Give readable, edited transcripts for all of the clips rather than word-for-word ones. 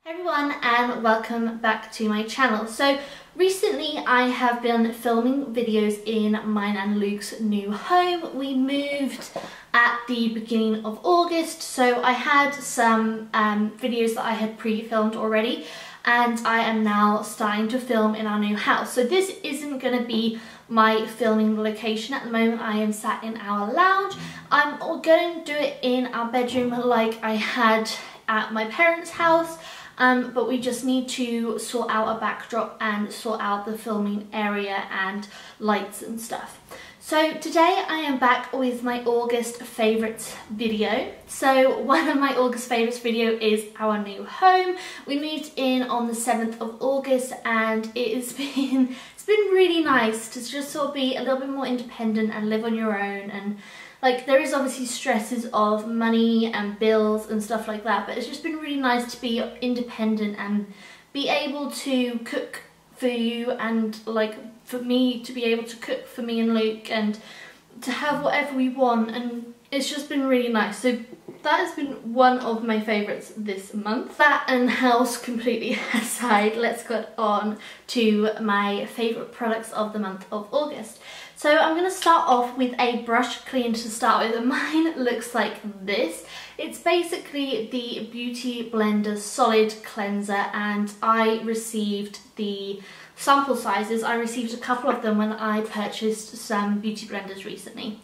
Hey everyone, and welcome back to my channel. So recently I have been filming videos in mine and Luke's new home. We moved at the beginning of August, so I had some videos that I had pre-filmed already, and I am now starting to film in our new house. So this isn't going to be my filming location at the moment. I am sat in our lounge. I'm going to do it in our bedroom like I had at my parents' house. But we just need to sort out a backdrop and sort out the filming area and lights and stuff. So today I am back with my August favourites video. So one of my August favourites video is our new home. We moved in on the 7th of August, and it's been really nice to just sort of be a little bit more independent and live on your own. And like, there is obviously stresses of money and bills and stuff like that, but it's just been really nice to be independent and be able to cook for you, and like for me to be able to cook for me and Luke and to have whatever we want, and it's just been really nice. So that has been one of my favourites this month. That and house completely aside, let's get on to my favourite products of the month of August. So I'm going to start off with a brush clean to start with. Mine looks like this. It's basically the Beauty Blender Solid Cleanser, and I received the sample sizes. I received a couple of them when I purchased some beauty blenders recently.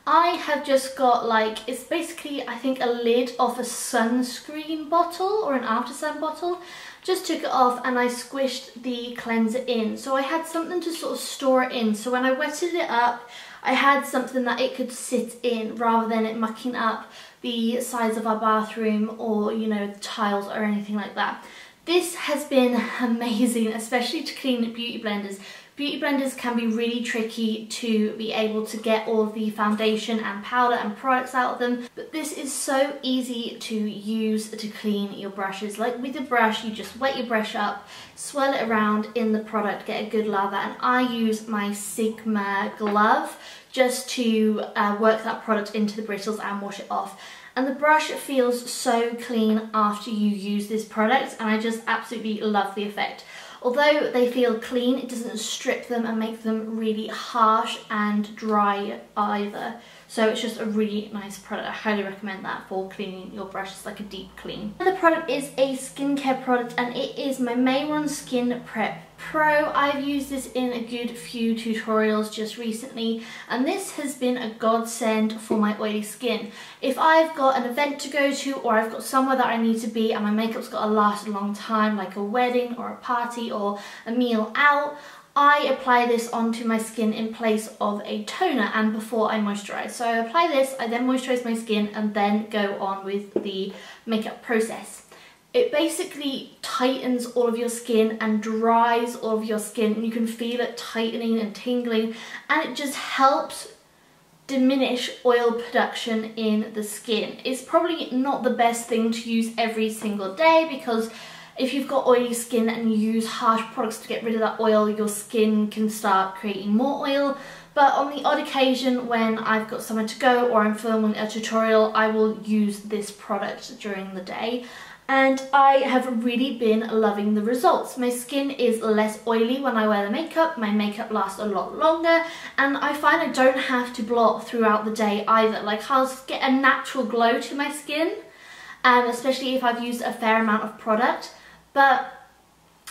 I have just got, like, it's basically I think a lid off a sunscreen bottle or an after sun bottle. Just took it off and I squished the cleanser in, so I had something to sort of store it in. So when I wetted it up, I had something that it could sit in rather than it mucking up the sides of our bathroom or, you know, tiles or anything like that. This has been amazing, especially to clean beauty blenders. Beauty blenders can be really tricky to be able to get all of the foundation and powder and products out of them, but this is so easy to use to clean your brushes. Like with a brush, you just wet your brush up, swirl it around in the product, get a good lather, and I use my Sigma glove just to work that product into the bristles and wash it off. And the brush feels so clean after you use this product, and I just absolutely love the effect. Although they feel clean, it doesn't strip them and make them really harsh and dry either. So it's just a really nice product. I highly recommend that for cleaning your brushes, like a deep clean. Another product is a skincare product, and it is my Mehron Skin Prep Pro. I've used this in a good few tutorials just recently, and this has been a godsend for my oily skin. If I've got an event to go to, or I've got somewhere that I need to be and my makeup's got to last a long time, like a wedding or a party or a meal out, I apply this onto my skin in place of a toner and before I moisturise. So I apply this, I then moisturise my skin, and then go on with the makeup process. It basically tightens all of your skin and dries all of your skin, and you can feel it tightening and tingling, and it just helps diminish oil production in the skin. It's probably not the best thing to use every single day, because if you've got oily skin and you use harsh products to get rid of that oil, your skin can start creating more oil. But on the odd occasion when I've got somewhere to go or I'm filming a tutorial, I will use this product during the day. And I have really been loving the results. My skin is less oily when I wear the makeup, my makeup lasts a lot longer, and I find I don't have to blot throughout the day either. Like, I'll get a natural glow to my skin, especially if I've used a fair amount of product. But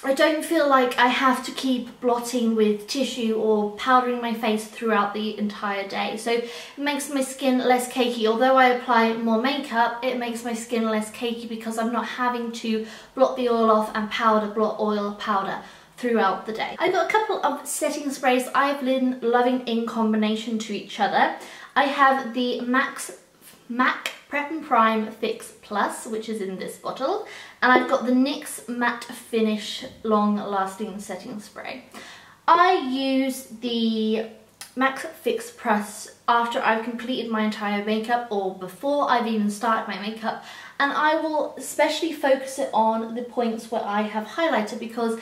I don't feel like I have to keep blotting with tissue or powdering my face throughout the entire day. So it makes my skin less cakey. Although I apply more makeup, it makes my skin less cakey because I'm not having to blot the oil off and blot oil, powder throughout the day. I've got a couple of setting sprays I've been loving in combination to each other. I have the M.A.C Prep and Prime Fix Plus, which is in this bottle, and I've got the NYX Matte Finish Long Lasting Setting Spray. I use the M.A.C Fix Plus after I've completed my entire makeup or before I've even started my makeup, and I will especially focus it on the points where I have highlighted, because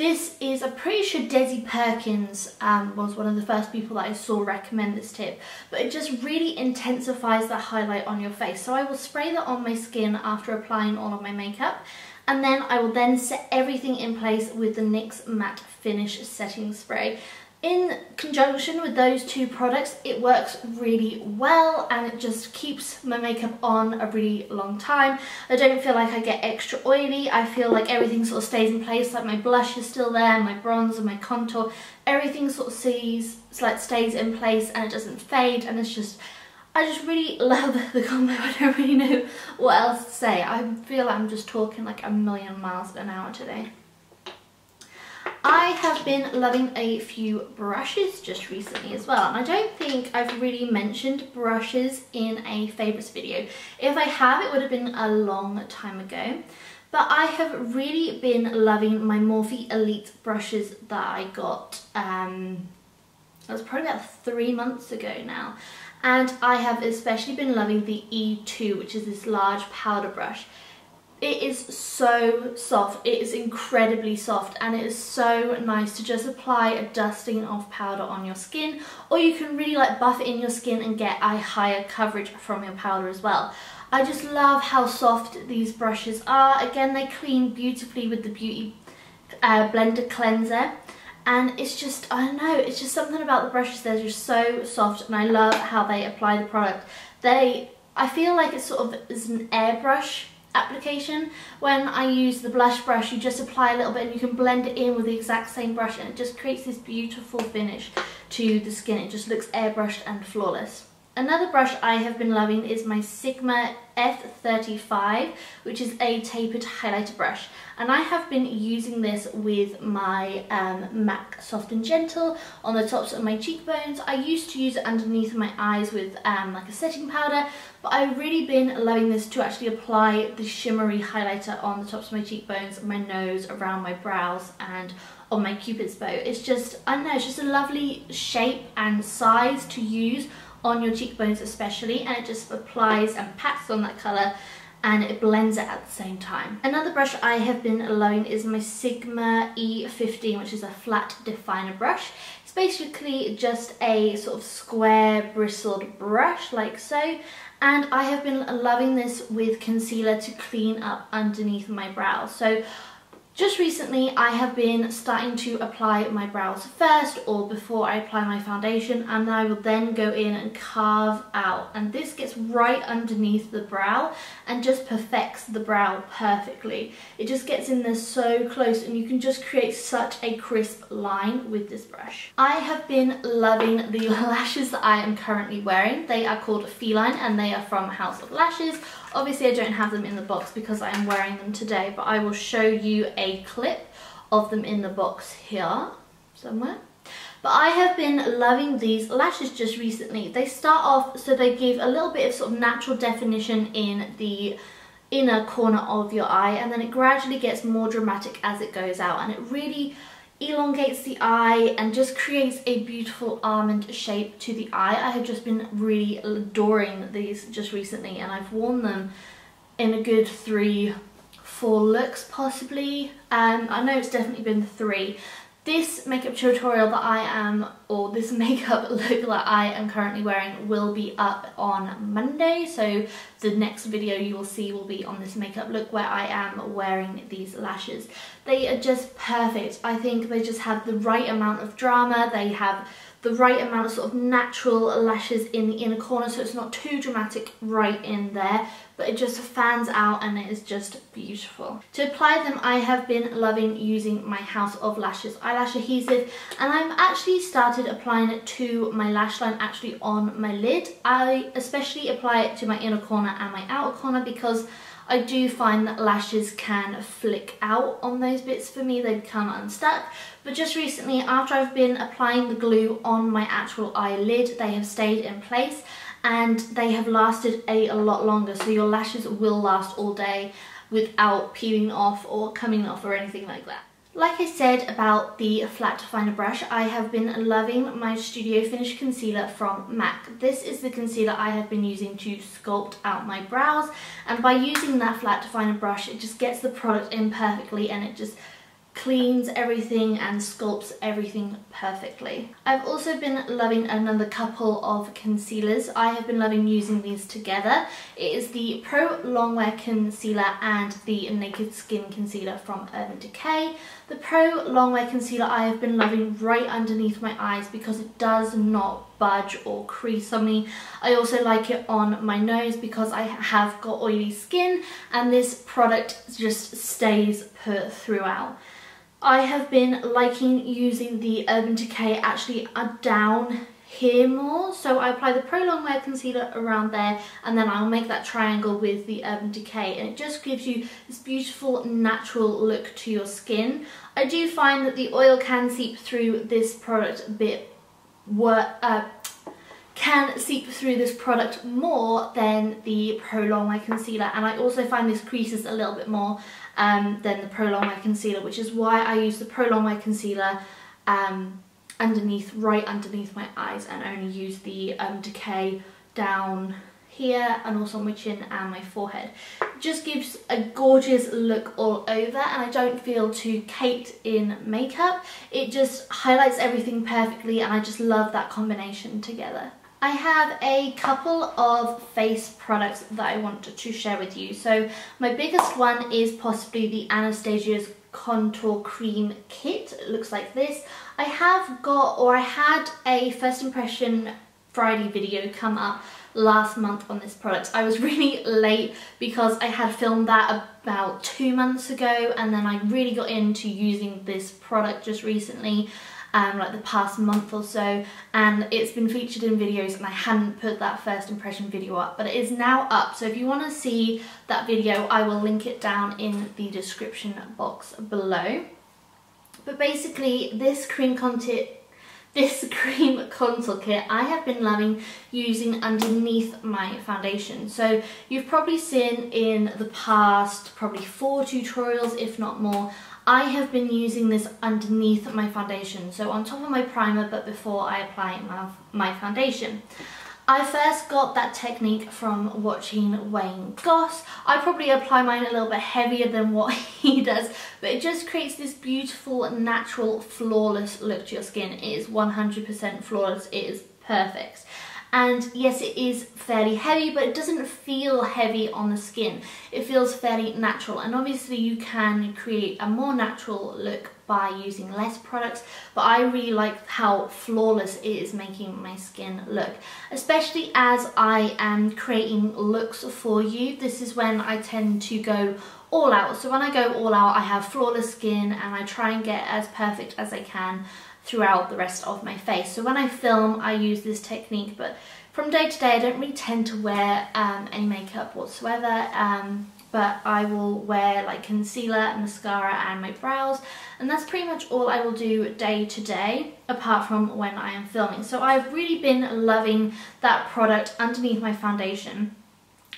this is, I'm pretty sure Desi Perkins was one of the first people that I saw recommend this tip, but it just really intensifies that highlight on your face. So I will spray that on my skin after applying all of my makeup, and then I will then set everything in place with the NYX Matte Finish Setting Spray. In conjunction with those two products, it works really well and it just keeps my makeup on a really long time. I don't feel like I get extra oily. I feel like everything sort of stays in place, like my blush is still there, my bronzer, my contour, everything sort of stays in place and it doesn't fade, and it's just, I just really love the combo. I don't really know what else to say. I feel like I'm just talking like a million miles an hour today. I have been loving a few brushes just recently as well, and I don't think I've really mentioned brushes in a favourites video. If I have, it would have been a long time ago. But I have really been loving my Morphe Elite brushes that I got, it was probably about 3 months ago now. And I have especially been loving the E2, which is this large powder brush. It is so soft, it is incredibly soft, and it is so nice to just apply a dusting of powder on your skin, or you can really like buff it in your skin and get a higher coverage from your powder as well. I just love how soft these brushes are. Again, they clean beautifully with the Beauty Blender Cleanser, and it's just, I don't know, it's just something about the brushes, they're just so soft, and I love how they apply the product. I feel like it sort of is an airbrush application. When I use the blush brush, you just apply a little bit and you can blend it in with the exact same brush, and it just creates this beautiful finish to the skin. It just looks airbrushed and flawless. Another brush I have been loving is my Sigma F35, which is a tapered highlighter brush, and I have been using this with my MAC Soft and Gentle on the tops of my cheekbones. I used to use it underneath my eyes with like a setting powder, but I've really been loving this to actually apply the shimmery highlighter on the tops of my cheekbones, my nose, around my brows, and on my Cupid's bow. It's just, I don't know, it's just a lovely shape and size to use on your cheekbones especially, and it just applies and pats on that colour and it blends it at the same time. Another brush I have been loving is my Sigma E15, which is a flat definer brush. It's basically just a sort of square bristled brush like so, and I have been loving this with concealer to clean up underneath my brows. So just recently I have been starting to apply my brows first, or before I apply my foundation, and I will then go in and carve out, and this gets right underneath the brow and just perfects the brow perfectly. It just gets in there so close, and you can just create such a crisp line with this brush. I have been loving the lashes that I am currently wearing. They are called Feline and they are from House of Lashes. Obviously I don't have them in the box because I am wearing them today, but I will show you a clip of them in the box here somewhere. But I have been loving these lashes just recently. They start off, so they give a little bit of sort of natural definition in the inner corner of your eye, and then it gradually gets more dramatic as it goes out, and it really elongates the eye and just creates a beautiful almond shape to the eye. I have just been really adoring these just recently, and I've worn them in a good 3-4 looks possibly. I know it's definitely been 3. This makeup tutorial that I am, or this makeup look that I am currently wearing, will be up on Monday, so the next video you will see will be on this makeup look where I am wearing these lashes. They are just perfect. I think they just have the right amount of drama, they have the right amount of sort of natural lashes in the inner corner, so it's not too dramatic right in there, but it just fans out and it is just beautiful. To apply them, I have been loving using my House of Lashes eyelash adhesive, and I've actually started applying it to my lash line, actually on my lid. I especially apply it to my inner corner and my outer corner because I do find that lashes can flick out on those bits for me, they become unstuck. But just recently, after I've been applying the glue on my actual eyelid, they have stayed in place and they have lasted a lot longer, so your lashes will last all day without peeling off or coming off or anything like that. Like I said about the flat definer brush, I have been loving my Studio Finish concealer from M.A.C. This is the concealer I have been using to sculpt out my brows, and by using that flat definer brush, it just gets the product in perfectly and it just cleans everything and sculpts everything perfectly. I've also been loving another couple of concealers. I have been loving using these together. It is the Pro Longwear Concealer and the Naked Skin Concealer from Urban Decay. The Pro Longwear Concealer I have been loving right underneath my eyes because it does not budge or crease on me. I also like it on my nose because I have got oily skin and this product just stays put throughout. I have been liking using the Urban Decay actually down here more, so I apply the Pro Longwear Concealer around there and then I'll make that triangle with the Urban Decay, and it just gives you this beautiful natural look to your skin. I do find that the oil can seep through this product a bit more than the Pro Longwear Concealer, and I also find this creases a little bit more than the Pro Longwear Concealer, which is why I use the Pro Longwear Concealer right underneath my eyes, and only use the Decay down here and also on my chin and my forehead. It just gives a gorgeous look all over, and I don't feel too caked in makeup. It just highlights everything perfectly, and I just love that combination together. I have a couple of face products that I want to share with you. So my biggest one is possibly the Anastasia's Contour Cream Kit. It looks like this. I had a first impression Friday video come up last month on this product. I was really late because I had filmed that about 2 months ago, and then I really got into using this product just recently, like the past month or so, and it's been featured in videos and I hadn't put that first impression video up, but it is now up. So if you want to see that video, I will link it down in the description box below. But basically this cream contour kit I have been loving using underneath my foundation. So you've probably seen in the past probably 4 tutorials, if not more, I have been using this underneath my foundation, so on top of my primer but before I apply my foundation. I first got that technique from watching Wayne Goss. I probably apply mine a little bit heavier than what he does, but it just creates this beautiful, natural, flawless look to your skin. It is 100% flawless, it is perfect. And yes, it is fairly heavy, but it doesn't feel heavy on the skin. It feels fairly natural, and obviously you can create a more natural look by using less products, but I really like how flawless it is making my skin look, especially as I am creating looks for you. This is when I tend to go all out. So when I go all out, I have flawless skin and I try and get as perfect as I can throughout the rest of my face. So when I film, I use this technique, but from day to day I don't really tend to wear any makeup whatsoever, but I will wear like concealer, mascara and my brows, and that's pretty much all I will do day to day apart from when I am filming. So I've really been loving that product underneath my foundation.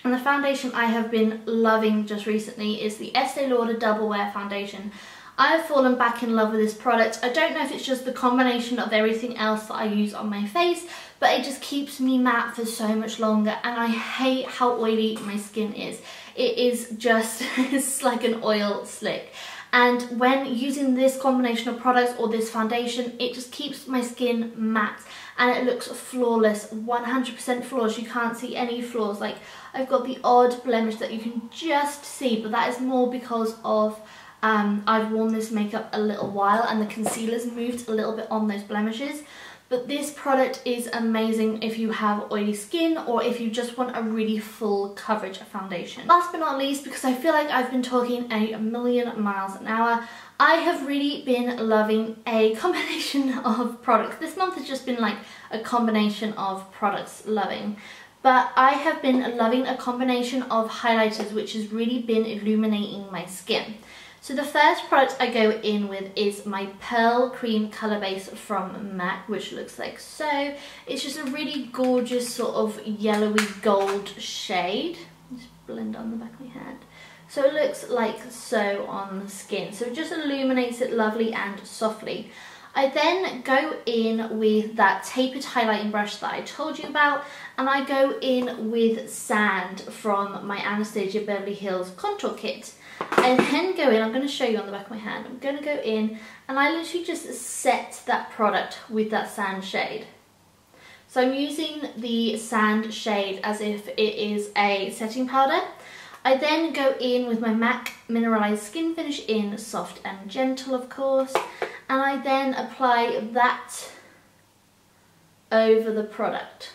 And the foundation I have been loving just recently is the Estee Lauder Double Wear Foundation. I have fallen back in love with this product. I don't know if it's just the combination of everything else that I use on my face, but it just keeps me matte for so much longer, and I hate how oily my skin is. It is just, it's like an oil slick. And when using this combination of products or this foundation, it just keeps my skin matte and it looks flawless, 100% flawless. You can't see any flaws. Like, I've got the odd blemish that you can just see, but that is more because of I've worn this makeup a little while and the concealer's moved a little bit on those blemishes. But this product is amazing if you have oily skin or if you just want a really full coverage foundation. Last but not least, because I feel like I've been talking a million miles an hour, I have really been loving a combination of products. This month has just been like a combination of products loving. But I have been loving a combination of highlighters which has really been illuminating my skin. So the first product I go in with is my Pearl Cream Colour Base from M.A.C, which looks like so. It's just a really gorgeous sort of yellowy gold shade. Just blend on the back of my hand. So it looks like so on the skin. So it just illuminates it lovely and softly. I then go in with that tapered highlighting brush that I told you about, and I go in with Sand from my Anastasia Beverly Hills Contour Kit. I then go in, I'm going to show you on the back of my hand, I'm going to go in and I literally just set that product with that sand shade. So I'm using the sand shade as if it is a setting powder. I then go in with my M.A.C Mineralized Skin Finish in Soft and Gentle, of course, and I then apply that over the product.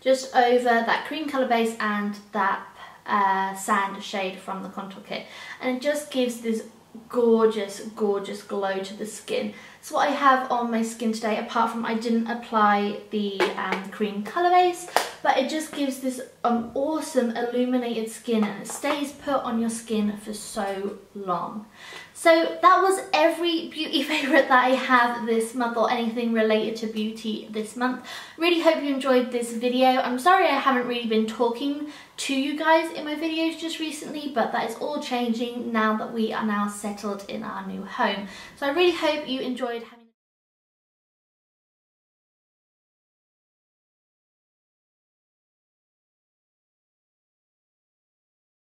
Just over that cream colour base and that sand shade from the contour kit. And it just gives this gorgeous, gorgeous glow to the skin. It's what I have on my skin today, apart from I didn't apply the cream colour base, but it just gives this awesome illuminated skin and it stays put on your skin for so long. So that was every beauty favourite that I have this month, or anything related to beauty this month. Really hope you enjoyed this video. I'm sorry I haven't really been talking to you guys in my videos just recently, but that is all changing now that we are now settled in our new home. So I really hope you enjoyed